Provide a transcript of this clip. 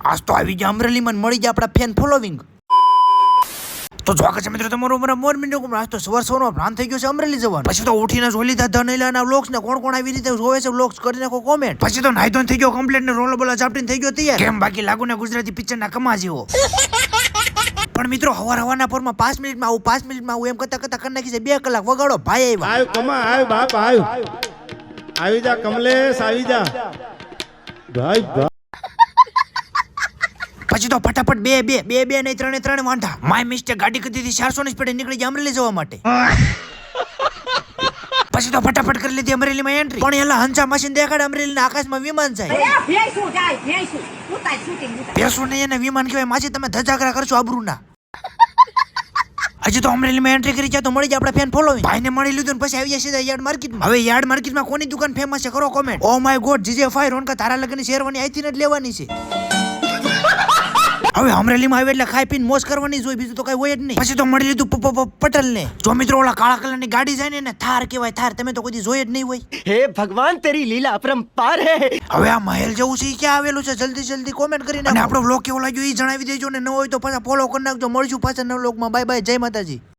આજ તો આવી ગયા અમરેલીમાં મળી ગયા આપણા ફેન ફોલોવિંગ. તો સ્વાગત છે મિત્રો તમારું અમારા મોર મિનિટ ઉપર. આજ તો સવારનો પ્લાન થઈ ગયો છે અમરેલી જવાનો. પછી તો ઉઠીને જોઈ લીધા ધનેલાના વ્લોગ્સ ને કોણ કોણ આવી રીતે જોવે છે વ્લોગ્સ કરી નાખો કોમેન્ટ. પછી તો નાઈ ધોઈને થઈ ગયો કમ્પ્લીટ ને રોલ બોલા ચાપટીને થઈ ગયો તૈયાર. કેમ બાકી લાગુ ને ગુજરાતી પિક્ચર ના કમા જેવો. પણ મિત્રો હવારના પોરમાં 5 મિનિટમાં આવું 5 મિનિટમાં આવું એમ કરતા કરી નાખી છે 2 કલાક વગાડો ભાઈ આવ્યા. આવ કમા આવ બાપ આવ આવી જા કમલેશ આવી જા ભાઈ. પછી તો ફટાફટ બે નહીં ત્રણે વાંધા. માય મિસ્ટેક ગાડી કરી દીધી 400 ની સ્પીડે નીકળી ગયા અમરેલી જવા માટે. પછી તો ફટાફટ કરી લીધી અમરેલીમાં એન્ટ્રી. પણ એલા હંસા મશીન દેખાડે અમરેલીના આકાશમાં વિમાન જાય. ભેંસું નહીં એને વિમાન કહેવાય. માસી તમે ધજાગરા કરશો આબરૂના. હજી તો અમરેલીમાં એન્ટ્રી કરી છે તો મળી જાય આપણા ફેન ફોલોવિંગ. ભાઈને મળી લીધું પછી આવી જાય સીધા યાર્ડ માર્કેટમાં. હવે યાર્ડ માર્કેટમાં કોની દુકાન ફેમસ છે કરો કોમેન્ટ. ઓ માય ગોડ જીજે5 રોનકા તારા લગનની શેરવાની આઈથી જ લેવાની છે. હવે અમરેલીમાં આવે એટલે ખાઈ પીને મોજ કરવાની જ હોય, બીજું તો કઈ હોય જ નહીં. પછી તો મળી લીધું પટેલ ને. જો મિત્રો ઓલા કાળા કલરની ગાડી જાય ને થાર કહેવાય. થાર તમે તો કોઈ જોઈ જ નહીં હોય. હે ભગવાન તેરી લીલા અપરંપાર હે. હવે આ મહેલ જેવું છે ક્યાં આવેલું છે જલ્દી કોમેન્ટ કરીને. અને આપણો વ્લોગ કેવો લાગ્યો એ જણાવી દેજો ને ન હોય તો પાછા ફોલો કરી નાખજો. મળશું પાછા નવા વ્લોગમાં. બાય બાય, જય માતાજી.